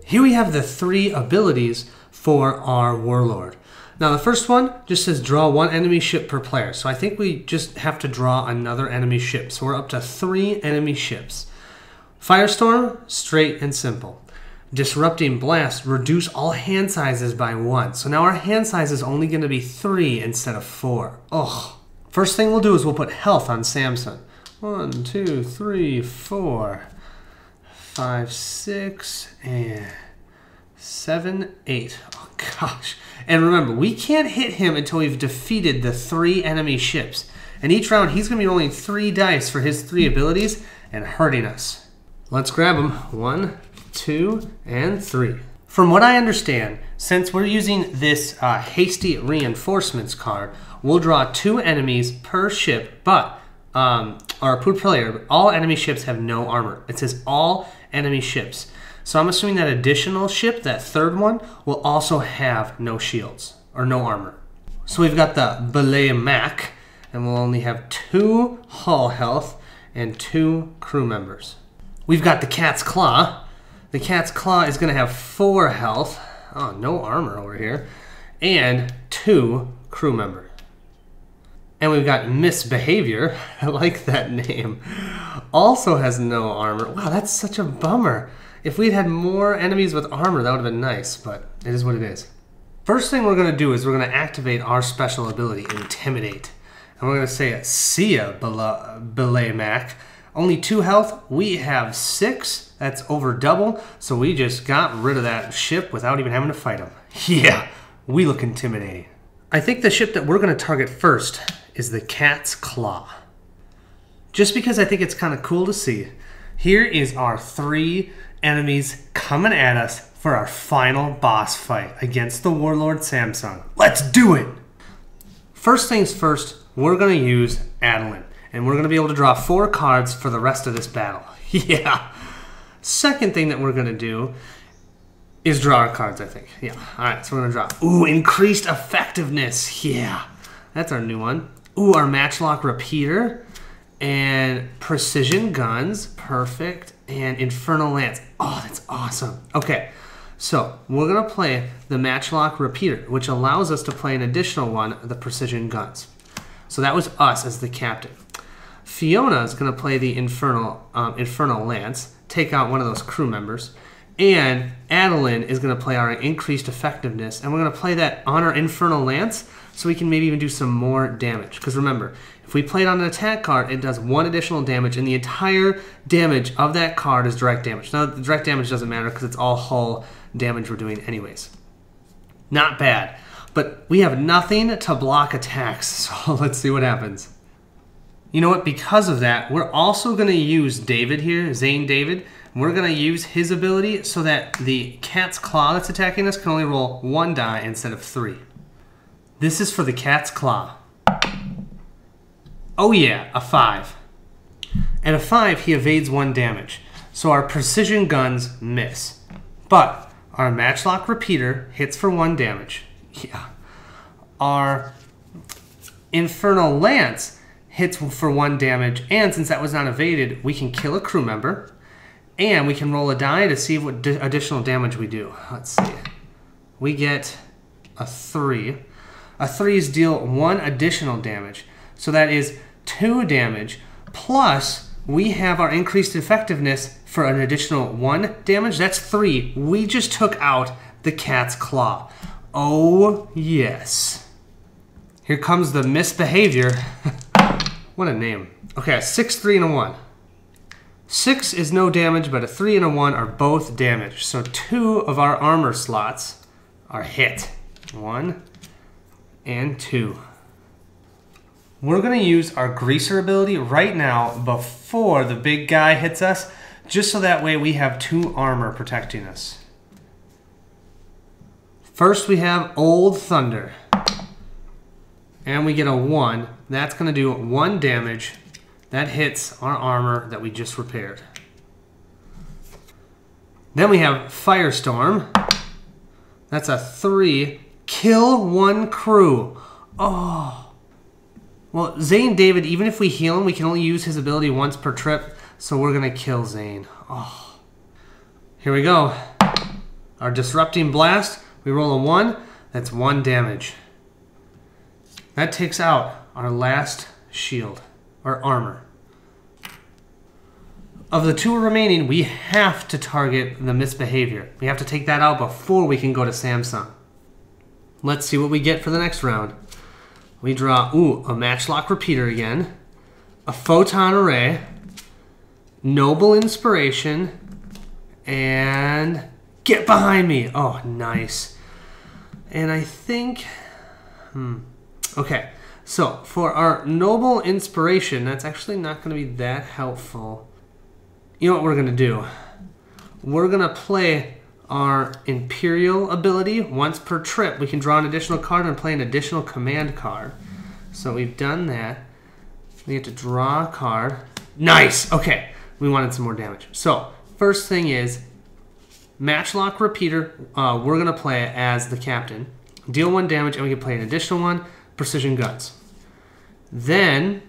Here we have the 3 abilities for our Warlord. Now the first one just says draw 1 enemy ship per player. So I think we just have to draw another enemy ship. So we're up to 3 enemy ships. Firestorm, straight and simple. Disrupting Blast, reduce all hand sizes by 1. So now our hand size is only going to be 3 instead of 4. Ugh. First thing we'll do is we'll put health on Samson. 1, 2, 3, 4, 5, 6, and 7, 8. Oh gosh. And remember, we can't hit him until we've defeated the 3 enemy ships. And each round he's going to be rolling 3 dice for his 3 abilities and hurting us. Let's grab them. 1, 2, and 3. From what I understand, since we're using this hasty reinforcements card, we'll draw 2 enemies per ship, but or per player, but all enemy ships have no armor. It says all enemy ships. So I'm assuming that additional ship, that 3rd one, will also have no shields or no armor. So we've got the Belay Mac, and we'll only have 2 hull health and 2 crew members. We've got the Cat's Claw. The Cat's Claw is going to have 4 health. Oh, no armor over here. And 2 crew members. And we've got Misbehavior. I like that name. Also has no armor. Wow, that's such a bummer. If we'd had more enemies with armor, that would have been nice, but it is what it is. First thing we're going to do is we're going to activate our special ability, Intimidate. And we're going to say, see ya, Belay Mac. Only 2 health. We have 6. That's over double. So we just got rid of that ship without even having to fight him. Yeah, we look intimidating. I think the ship that we're going to target first is the Cat's Claw. Just because I think it's kind of cool to see. Here is our 3 enemies coming at us for our final boss fight against the Warlord Samson. Let's do it! First things first, we're going to use Adeline. And we're going to be able to draw 4 cards for the rest of this battle. Yeah. Second thing that we're going to do is draw our cards, I think. Yeah. Alright, so we're going to draw. Ooh, increased effectiveness. Yeah. That's our new one. Ooh, our matchlock repeater. And precision guns. Perfect. And infernal lance. Oh, that's awesome. Okay. So, we're going to play the matchlock repeater, which allows us to play an additional one, the precision guns. So that was us as the captain. Fiona is going to play the infernal lance, take out one of those crew members. And Adeline is going to play our increased effectiveness. And we're going to play that on our infernal lance so we can maybe even do some more damage. Because remember, if we play it on an attack card, it does 1 additional damage. And the entire damage of that card is direct damage. Now, the direct damage doesn't matter because it's all hull damage we're doing anyways. Not bad. But we have nothing to block attacks. So let's see what happens. You know what? Because of that, we're also going to use David here, Zane David. We're going to use his ability so that the Cat's Claw that's attacking us can only roll 1 die instead of 3. This is for the Cat's Claw. Oh yeah, a 5. At a 5, he evades 1 damage. So our precision guns miss. But our matchlock repeater hits for 1 damage. Yeah. Our infernal lance hits for 1 damage, and since that was not evaded, we can kill a crew member, and we can roll a die to see what additional damage we do. Let's see. We get a 3. A 3s deal 1 additional damage, so that is 2 damage, plus we have our increased effectiveness for an additional 1 damage. That's 3. We just took out the Cat's Claw. Oh, yes. Here comes the Misbehavior. What a name. Okay, a 6, 3, and a 1. 6 is no damage, but a 3 and a 1 are both damaged. So 2 of our armor slots are hit. 1 and 2. We're going to use our Greaser ability right now before the big guy hits us, just so that way we have 2 armor protecting us. First we have Old Thunder. And we get a 1. That's going to do 1 damage. That hits our armor that we just repaired. Then we have Firestorm. That's a 3. Kill 1 crew. Oh. Well, Zane David, even if we heal him, we can only use his ability once per trip. So we're going to kill Zane. Oh. Here we go. Our Disrupting Blast, we roll a 1. That's 1 damage. That takes out our last shield, or armor. Of the 2 remaining, we have to target the Misbehavior. We have to take that out before we can go to Samson. Let's see what we get for the next round. We draw, a Matchlock Repeater again, a Photon Array, Noble Inspiration, and Get Behind Me. Oh, nice. And I think, okay. So for our Noble Inspiration, that's actually not going to be that helpful. You know what we're going to do? We're going to play our Imperial ability. Once per trip, we can draw an additional card and play an additional command card. So we've done that. We get to draw a card. Nice! Okay, we wanted some more damage. So first thing is, Matchlock Repeater, we're going to play as the captain. Deal 1 damage, and we can play an additional 1, Precision Guns. Then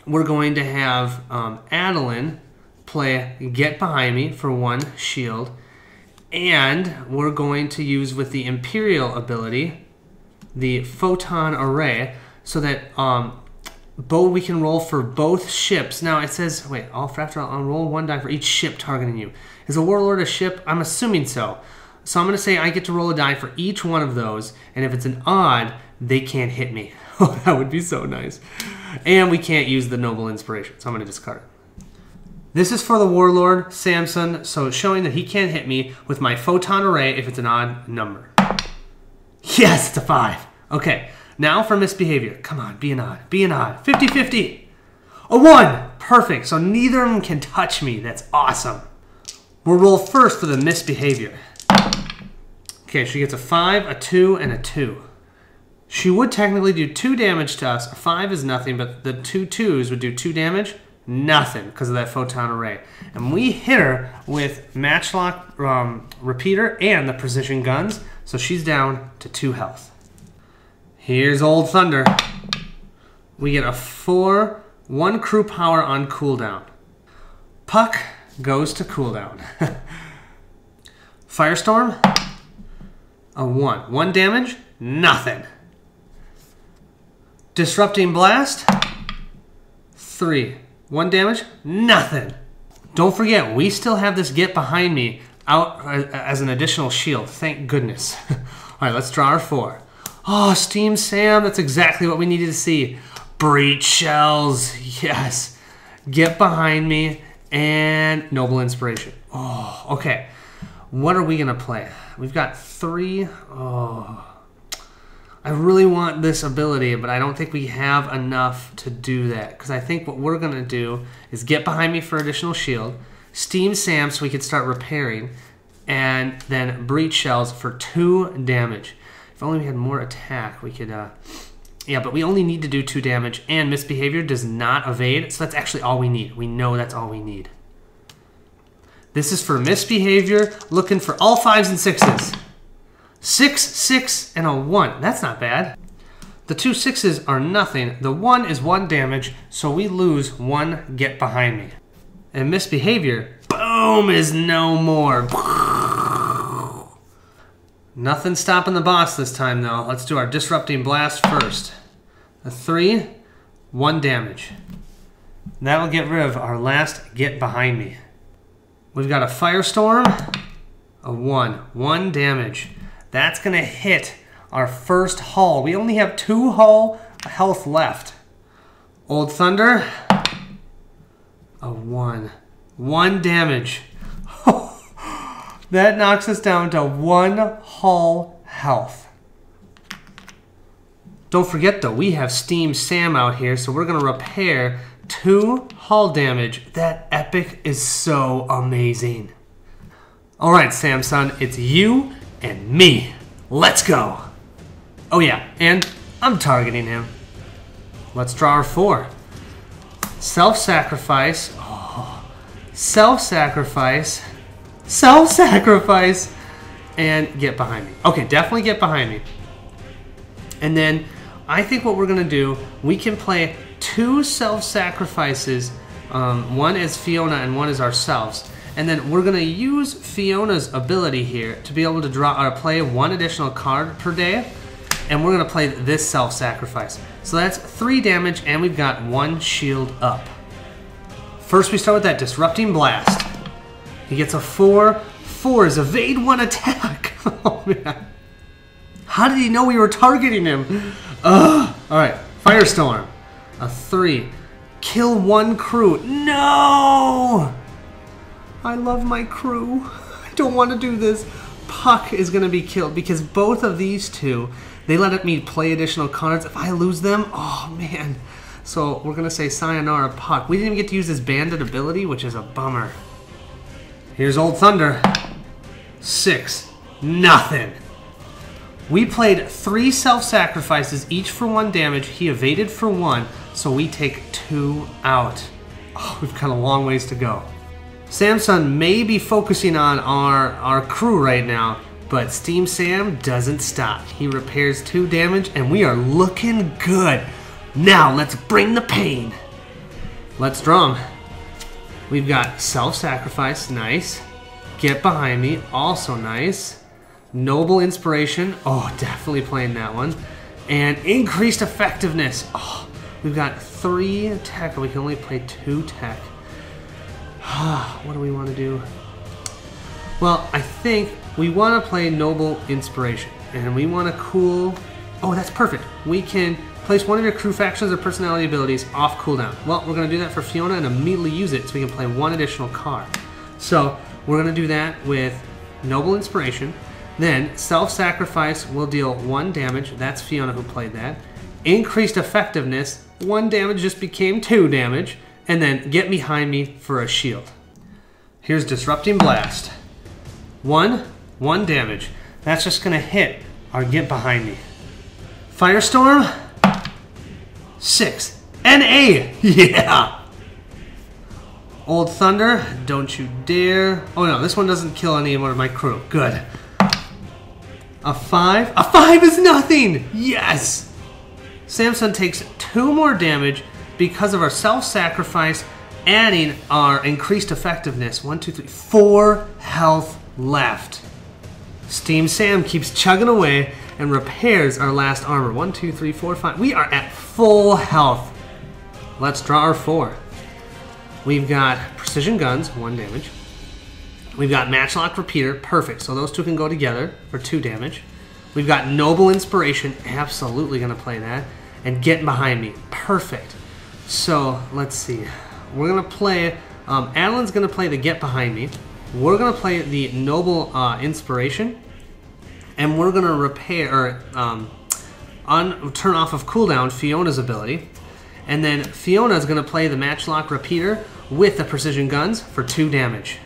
we're going to have Adeline play Get Behind Me for 1 shield. And we're going to use with the Imperial ability, the Photon Array, so that we can roll for both ships. Now it says, wait, I'll roll 1 die for each ship targeting you. Is a Warlord a ship? I'm assuming so. So I'm going to say I get to roll a die for each one of those, and if it's an odd, they can't hit me. Oh, that would be so nice. And we can't use the Noble Inspiration, so I'm going to discard it. This is for the Warlord, Samson, so it's showing that he can't hit me with my Photon Array if it's an odd number. Yes, it's a 5. Okay, now for Misbehavior. Come on, be an odd. Be an odd. 50-50. A 1. Perfect, so neither of them can touch me. That's awesome. We'll roll first for the Misbehavior. Okay, she gets a 5, a 2, and a 2. She would technically do 2 damage to us. A 5 is nothing, but the 2 2s would do 2 damage. Nothing because of that Photon Array. And we hit her with Matchlock Repeater and the Precision Guns, so she's down to 2 health. Here's Old Thunder. We get a 4, 1 crew power on cooldown. Puck goes to cooldown. Firestorm, a 1. 1 damage, nothing. Disrupting Blast, 3. 1 damage, nothing. Don't forget, we still have this Get Behind Me out as an additional shield. Thank goodness. All right, let's draw our 4. Oh, Steam Sam, that's exactly what we needed to see. Breach Shells, yes. Get Behind Me and Noble Inspiration. Oh, okay. What are we gonna play? We've got 3. Oh, I really want this ability, but I don't think we have enough to do that. Because I think what we're going to do is Get Behind Me for additional shield, Steam Sam so we can start repairing, and then Breach Shells for 2 damage. If only we had more attack, we could... yeah, but we only need to do 2 damage, and Misbehavior does not evade, so that's actually all we need. We know that's all we need. This is for Misbehavior, looking for all 5s and 6s. 6, 6, and a 1. That's not bad. The 2 6s are nothing. The 1 is 1 damage, so we lose 1 Get Behind Me. And Misbehavior, boom, is no more. Nothing stopping the boss this time, though. Let's do our Disrupting Blast first. A 3, 1 damage. That will get rid of our last Get Behind Me. We've got a Firestorm, a 1, 1 damage. That's going to hit our first hull. We only have 2 hull health left. Old Thunder, a 1, 1 damage. That knocks us down to 1 hull health. Don't forget though, we have Steam Sam out here, so we're going to repair 2 hull damage. That epic is so amazing. Alright Samson, it's you and me. Let's go. Oh yeah, and I'm targeting him. Let's draw our 4. Self-sacrifice. Oh, self-sacrifice. Self-sacrifice. And Get Behind Me. Okay, definitely Get Behind Me. And then I think what we're going to do, we can play 2 self-sacrifices. One is Fiona and one is ourselves. And then we're going to use Fiona's ability here to be able to draw or play one additional card per day. And we're going to play this self-sacrifice. So that's 3 damage, and we've got 1 shield up. First, we start with that Disrupting Blast. He gets a 4. 4 is evade 1 attack. Oh, man. How did he know we were targeting him? Ugh. All right, Firestorm. A 3. Kill 1 crew. No! I love my crew. I don't want to do this. Puck is going to be killed because both of these two, they let me play additional cards. If I lose them, oh, man. So we're going to say Sayonara Puck. We didn't even get to use his Bandit ability, which is a bummer. Here's Old Thunder. 6. Nothing. We played 3 self-sacrifices, each for 1 damage. He evaded for 1, so we take 2 out. Oh, we've got a long ways to go. Samson may be focusing on our crew right now, but Steam Sam doesn't stop. He repairs 2 damage, and we are looking good. Now, let's bring the pain. Let's draw him. We've got Self-Sacrifice, nice. Get Behind Me, also nice. Noble Inspiration, oh, definitely playing that one. And Increased Effectiveness. Oh, we've got 3 tech, and we can only play 2 tech. What do we want to do? Well, I think we want to play Noble Inspiration, and we want to cool... Oh, that's perfect. We can place one of your crew factions or personality abilities off cooldown. Well, we're going to do that for Fiona and immediately use it so we can play 1 additional card. So, we're going to do that with Noble Inspiration. Then, Self-Sacrifice will deal 1 damage. That's Fiona who played that. Increased Effectiveness. 1 damage just became 2 damage. And then, Get Behind Me for a shield. Here's Disrupting Blast. 1 damage. That's just going to hit our Get Behind Me. Firestorm. 6. NA! Yeah! Old Thunder. Don't you dare. Oh no, this one doesn't kill any more of my crew. Good. A 5. A 5 is nothing! Yes! Samson takes 2 more damage because of our self-sacrifice, adding our increased effectiveness. 1, 2, 3, 4 health left. Steam Sam keeps chugging away and repairs our last armor. 1, 2, 3, 4, 5. We are at full health. Let's draw our 4. We've got Precision Guns, 1 damage. We've got Matchlock Repeater, perfect. So those 2 can go together for 2 damage. We've got Noble Inspiration, absolutely going to play that. And Get Behind Me, perfect. So let's see. We're going to play, Adeline's going to play the Get Behind Me. We're going to play the Noble Inspiration. And we're going to repair, turn off of cooldown Fiona's ability. And then Fiona's going to play the Matchlock Repeater with the Precision Guns for 2 damage.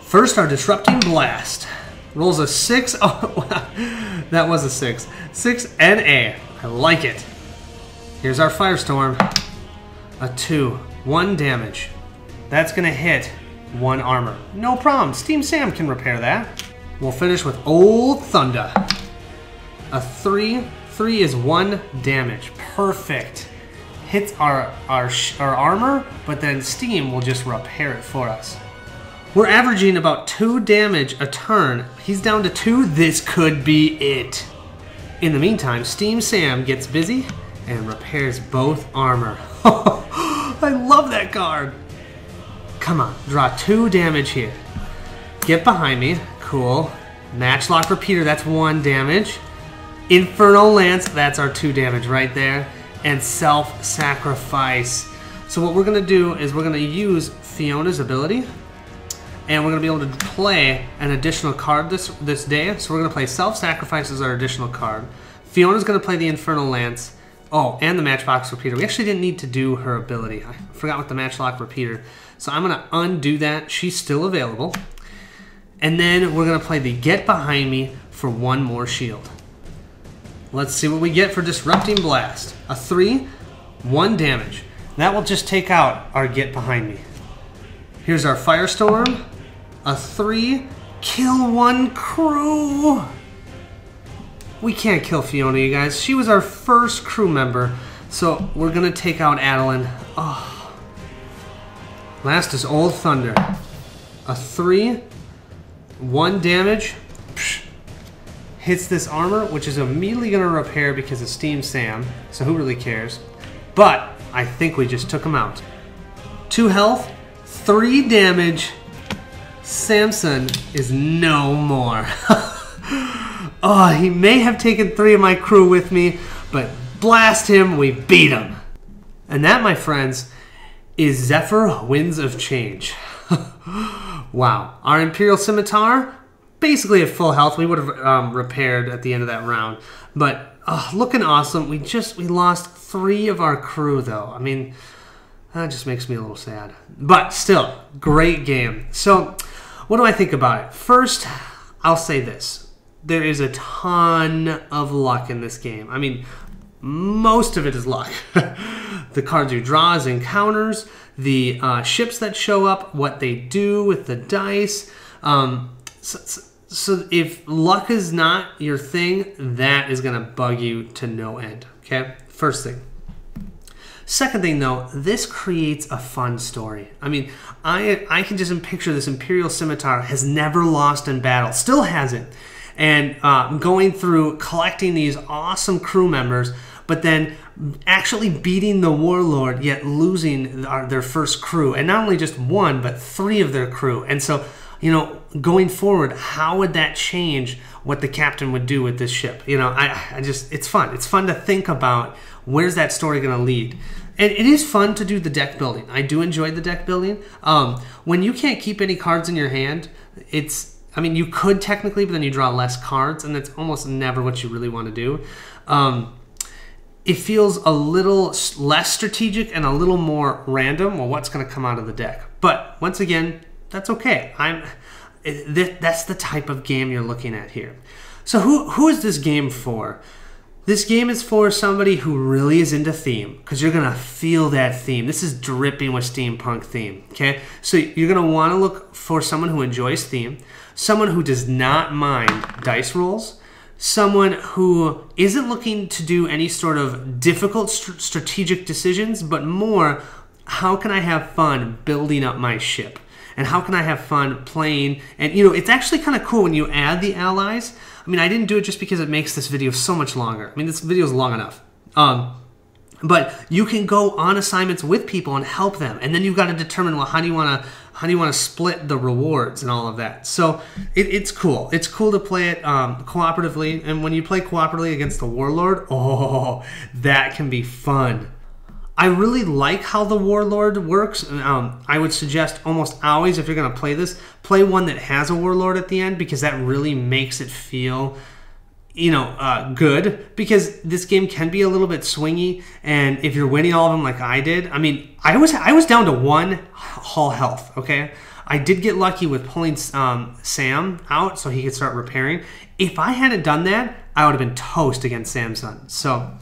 First, our Disrupting Blast. Rolls a 6. Oh, wow. That was a 6. 6 NA. I like it. Here's our Firestorm. A 2. 1 damage. That's going to hit 1 armor. No problem. Steam Sam can repair that. We'll finish with Old Thunder. A 3. 3 is 1 damage. Perfect. Hits our armor, but then Steam will just repair it for us. We're averaging about 2 damage a turn. He's down to 2. This could be it. In the meantime, Steam Sam gets busy and repairs both armor. I love that card. Come on, draw 2 damage here. Get Behind Me, cool. Matchlock Repeater, that's 1 damage. Inferno Lance, that's our 2 damage right there. And Self-Sacrifice. So what we're going to do is we're going to use Fiona's ability. And we're going to be able to play an additional card this day. So we're going to play Self-Sacrifice as our additional card. Fiona's going to play the Infernal Lance. Oh, and the Matchbox Repeater. We actually didn't need to do her ability. I forgot with the Matchlock Repeater. So I'm going to undo that. She's still available. And then we're going to play the Get Behind Me for 1 more shield. Let's see what we get for Disrupting Blast. A 3, 1 damage. That will just take out our Get Behind Me. Here's our Firestorm. A 3, kill 1 crew. We can't kill Fiona, you guys. She was our first crew member. So we're going to take out Adeline. Oh. Last is Old Thunder. A 3, 1 damage, hits this armor, which is immediately going to repair because of Steam Sam, so who really cares? But I think we just took him out. 2 health, 3 damage. Samson is no more. Oh, he may have taken 3 of my crew with me, but blast him, we beat him. And that, my friends, is Zephyr Winds of Change. Wow. Our Imperial Scimitar, basically at full health. We would have repaired at the end of that round. But looking awesome. We lost 3 of our crew, though. I mean, that just makes me a little sad. But still, great game. So, what do I think about it? First, I'll say this. There is a ton of luck in this game. I mean, most of it is luck. The cards you draw as encounters, the ships that show up, what they do with the dice. So if luck is not your thing, that is going to bug you to no end. Okay, first thing. Second thing, though, this creates a fun story. I mean, I can just picture this Imperial Scimitar has never lost in battle, still hasn't, and going through collecting these awesome crew members, but then actually beating the warlord, yet losing their first crew, and not only just 1, but 3 of their crew. And so, you know, going forward, how would that change what the captain would do with this ship? You know, it's fun. It's fun to think about where's that story going to lead. And it is fun to do the deck building. I do enjoy the deck building. When you can't keep any cards in your hand, I mean, you could technically, but then you draw less cards, and that's almost never what you really want to do. It feels a little less strategic and a little more random, well, what's going to come out of the deck. But once again, that's okay. That's the type of game you're looking at here. So who is this game for? This game is for somebody who really is into theme, because you're going to feel that theme. This is dripping with steampunk theme, okay? So you're going to want to look for someone who enjoys theme, someone who does not mind dice rolls, someone who isn't looking to do any sort of difficult strategic decisions, but more, how can I have fun building up my ship? And how can I have fun playing? And, you know, it's actually kind of cool when you add the allies. I mean, I didn't do it just because it makes this video so much longer. I mean, this video is long enough. But you can go on assignments with people and help them. And then you've got to determine, well, how do you want to split the rewards and all of that? So it's cool. It's cool to play it cooperatively. And when you play cooperatively against the warlord, oh, that can be fun. I really like how the warlord works. I would suggest almost always, if you're going to play this, play one that has a warlord at the end, because that really makes it feel, you know, good. Because this game can be a little bit swingy, and if you're winning all of them like I did, I mean, I was down to 1 hull health. Okay, I did get lucky with pulling Sam out so he could start repairing. If I hadn't done that, I would have been toast against Samson. So,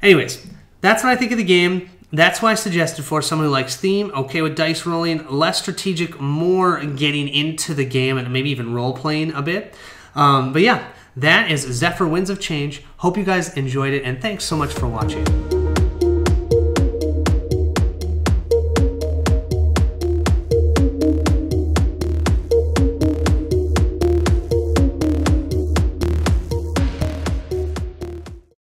anyways. That's what I think of the game. That's why I suggested for someone who likes theme, okay with dice rolling, less strategic, more getting into the game and maybe even role-playing a bit. But yeah, that is Zephyr Winds of Change. Hope you guys enjoyed it, and thanks so much for watching.